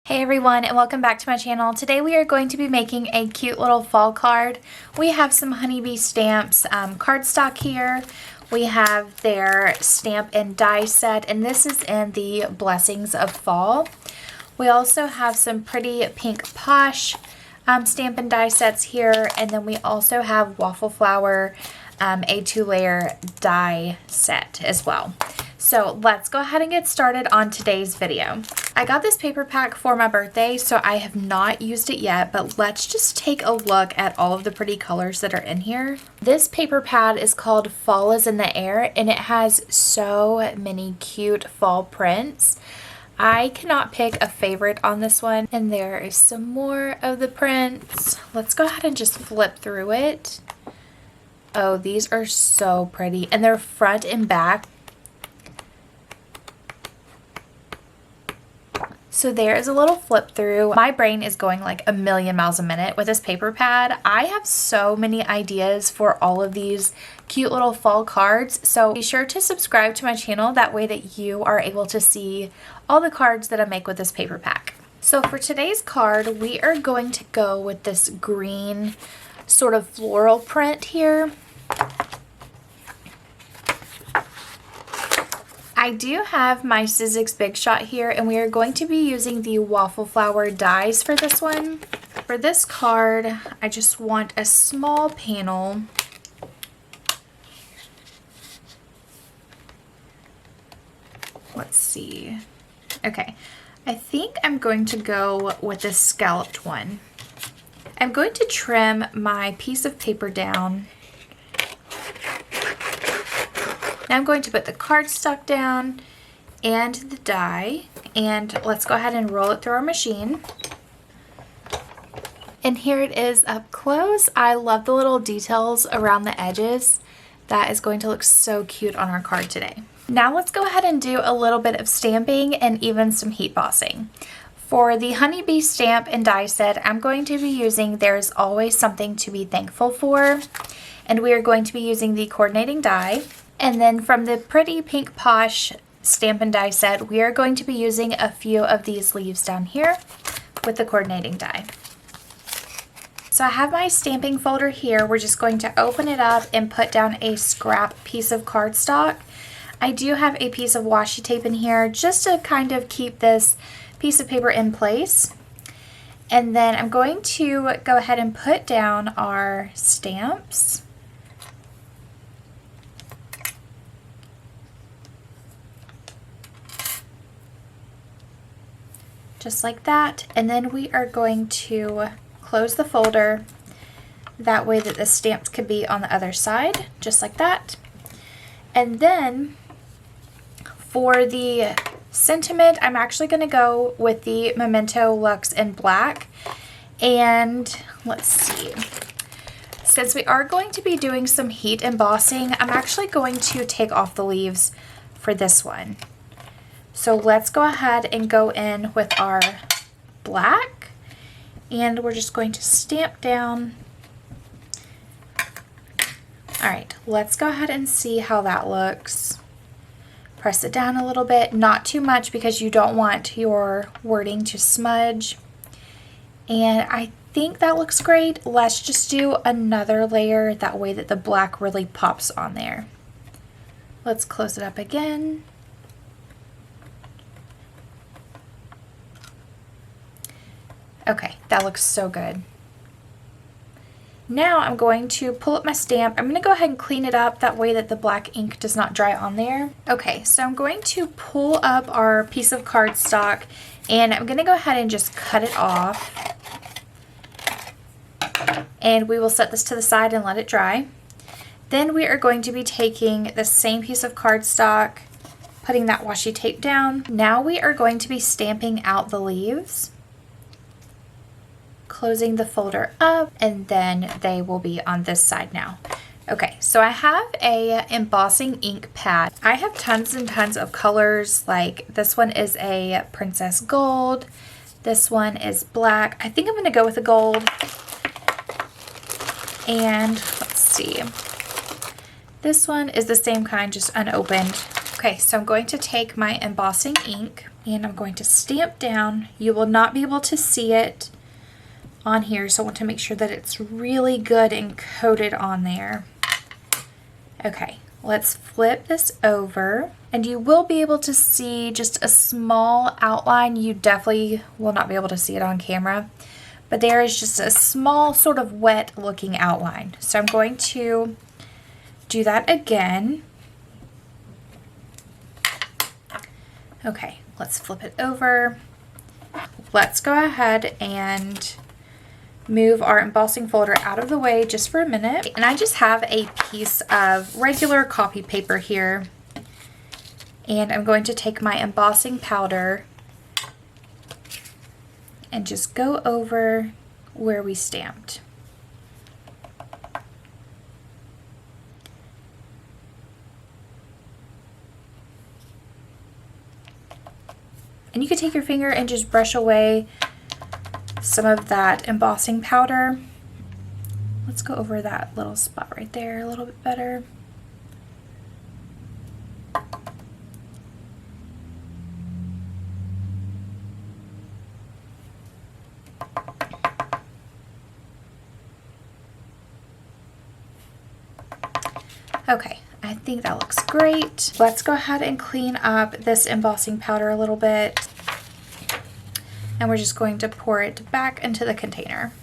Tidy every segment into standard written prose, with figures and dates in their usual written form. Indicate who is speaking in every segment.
Speaker 1: Hey everyone, and welcome back to my channel. Today we are going to be making a cute little fall card. We have some honeybee stamps cardstock here. We have their stamp and die set, and this is in the Blessings of Fall. We also have some pretty pink posh stamp and die sets here, and then we also have waffle flower a 2-layer die set as well. So let's go ahead and get started on today's video. I got this paper pack for my birthday, so I have not used it yet, but let's just take a look at all of the pretty colors that are in here. This paper pad is called Fall is in the Air, and it has so many cute fall prints. I cannot pick a favorite on this one, and there is some more of the prints. Let's go ahead and just flip through it. Oh, these are so pretty, and they're front and back. So there is a little flip through. My brain is going like a million miles a minute with this paper pad. I have so many ideas for all of these cute little fall cards. So be sure to subscribe to my channel. That way that you are able to see all the cards that I make with this paper pack. So for today's card, we are going to go with this green sort of floral print here. I do have my Sizzix Big Shot here, and we are going to be using the waffle flower dies for this one. For this card, I just want a small panel. Let's see. Okay, I think I'm going to go with this scalloped one. I'm going to trim my piece of paper down. Now I'm going to put the cardstock down and the die, and let's go ahead and roll it through our machine. And here it is up close. I love the little details around the edges. That is going to look so cute on our card today. Now let's go ahead and do a little bit of stamping and even some heat embossing. For the honeybee stamp and die set, I'm going to be using There's Always Something to Be Thankful For, and we are going to be using the coordinating die. And then from the pretty pink posh stamp and die set, we are going to be using a few of these leaves down here with the coordinating die. So I have my stamping folder here. We're just going to open it up and put down a scrap piece of cardstock. I do have a piece of washi tape in here just to kind of keep this piece of paper in place. And then I'm going to go ahead and put down our stamps. Just like that, and then we are going to close the folder that way that the stamps could be on the other side, just like that. And then for the sentiment, I'm actually going to go with the Memento Luxe in black. And let's see, since we are going to be doing some heat embossing, I'm actually going to take off the leaves for this one. So let's go ahead and go in with our black, and we're just going to stamp down. All right, let's go ahead and see how that looks. Press it down a little bit, not too much because you don't want your wording to smudge. And I think that looks great. Let's just do another layer, that way that the black really pops on there. Let's close it up again. Okay, that looks so good. Now I'm going to pull up my stamp. I'm going to go ahead and clean it up, that way that the black ink does not dry on there. Okay, so I'm going to pull up our piece of cardstock, and I'm going to go ahead and just cut it off. And we will set this to the side and let it dry. Then we are going to be taking the same piece of cardstock, putting that washi tape down. Now we are going to be stamping out the leaves, closing the folder up, and then they will be on this side now. Okay, so I have a embossing ink pad. I have tons and tons of colors. Like this one is a Princess Gold. This one is black. I think I'm gonna go with the gold. And let's see. This one is the same kind, just unopened. Okay, so I'm going to take my embossing ink and I'm going to stamp down. You will not be able to see it on here, so I want to make sure that it's really good and coated on there. Okay, let's flip this over and you will be able to see just a small outline. You definitely will not be able to see it on camera, but there is just a small sort of wet looking outline. So I'm going to do that again. Okay, let's flip it over. Let's go ahead and move our embossing folder out of the way just for a minute. And I just have a piece of regular copy paper here. And I'm going to take my embossing powder and just go over where we stamped. And you can take your finger and just brush away some of that embossing powder. Let's go over that little spot right there a little bit better. Okay, I think that looks great. Let's go ahead and clean up this embossing powder a little bit. And we're just going to pour it back into the container.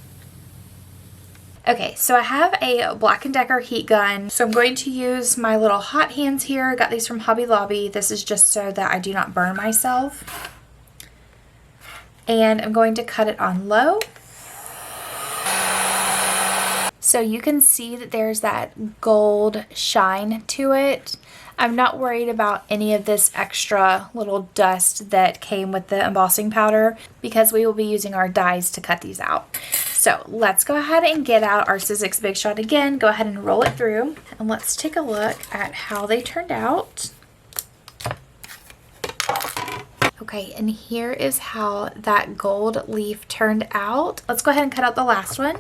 Speaker 1: Okay, so I have a Black & Decker heat gun. So I'm going to use my little hot hands here. I got these from Hobby Lobby. This is just so that I do not burn myself. And I'm going to cut it on low. So you can see that there's that gold shine to it. I'm not worried about any of this extra little dust that came with the embossing powder because we will be using our dies to cut these out. So let's go ahead and get out our Sizzix Big Shot again. Go ahead and roll it through and let's take a look at how they turned out. Okay, and here is how that gold leaf turned out. Let's go ahead and cut out the last one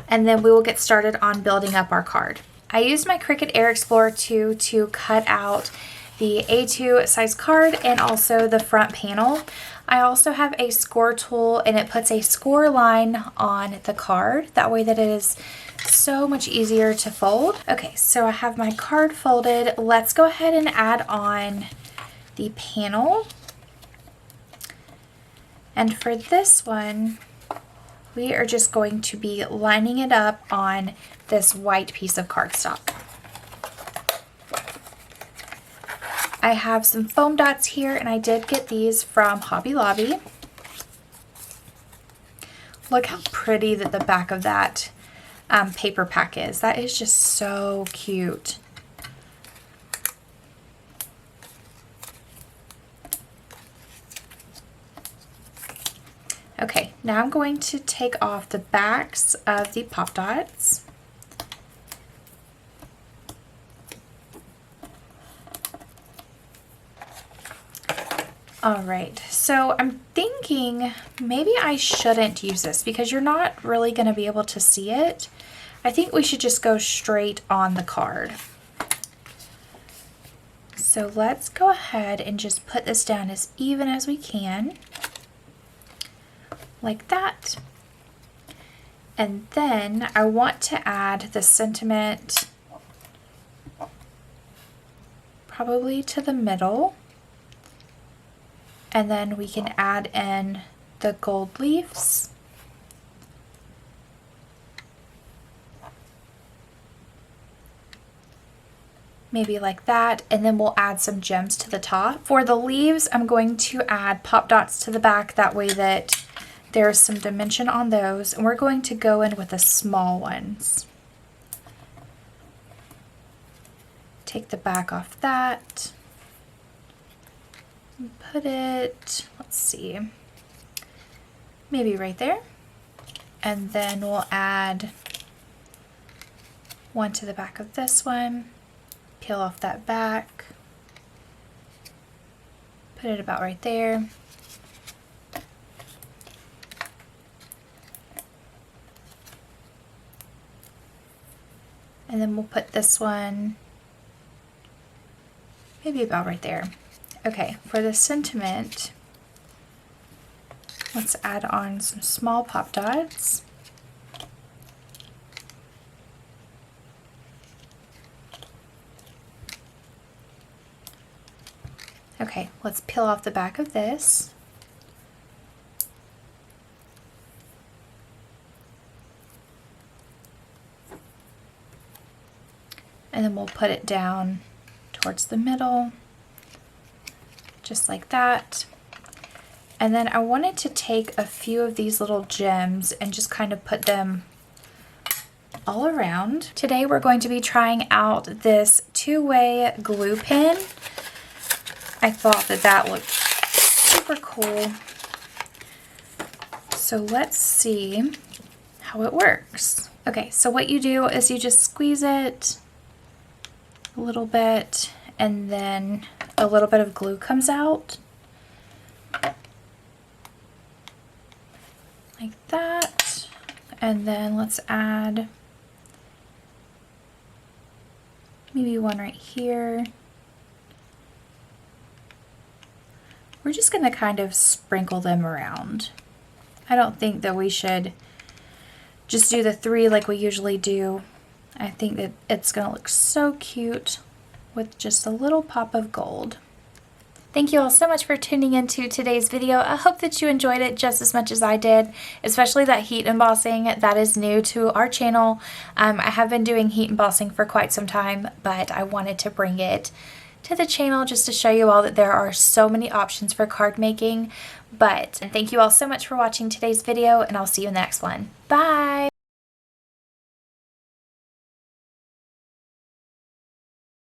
Speaker 1: and then we will get started on building up our card. I used my Cricut Air Explorer 2 to cut out the A2 size card and also the front panel. I also have a score tool and it puts a score line on the card. That way that it is so much easier to fold. Okay, so I have my card folded. Let's go ahead and add on the panel. And for this one, we are just going to be lining it up on this white piece of cardstock. I have some foam dots here and I did get these from Hobby Lobby. Look how pretty that the back of that paper pack is. That is just so cute. Okay, now I'm going to take off the backs of the pop dots. All right, so I'm thinking maybe I shouldn't use this because you're not really going to be able to see it. I think we should just go straight on the card. So let's go ahead and just put this down as even as we can. Like that. And then I want to add the sentiment probably to the middle. And then we can add in the gold leaves. Maybe like that, and then we'll add some gems to the top. For the leaves, I'm going to add pop dots to the back, that way that there's some dimension on those, and we're going to go in with the small ones. Take the back off that. And put it, let's see, maybe right there. And then we'll add one to the back of this one. Peel off that back. Put it about right there. And then we'll put this one maybe about right there. Okay, for the sentiment, let's add on some small pop dots. Okay, let's peel off the back of this. And then we'll put it down towards the middle, just like that. And then I wanted to take a few of these little gems and just kind of put them all around. Today we're going to be trying out this two-way glue pen. I thought that that looked super cool. So let's see how it works. Okay, so what you do is you just squeeze it a little bit and then a little bit of glue comes out. Like that. And then let's add maybe one right here. We're just going to kind of sprinkle them around. I don't think that we should just do the 3 like we usually do. I think that it's going to look so cute with just a little pop of gold. Thank you all so much for tuning into today's video. I hope that you enjoyed it just as much as I did, especially that heat embossing that is new to our channel. I have been doing heat embossing for quite some time, but I wanted to bring it to the channel just to show you all that there are so many options for card making. But thank you all so much for watching today's video, and I'll see you in the next one. Bye!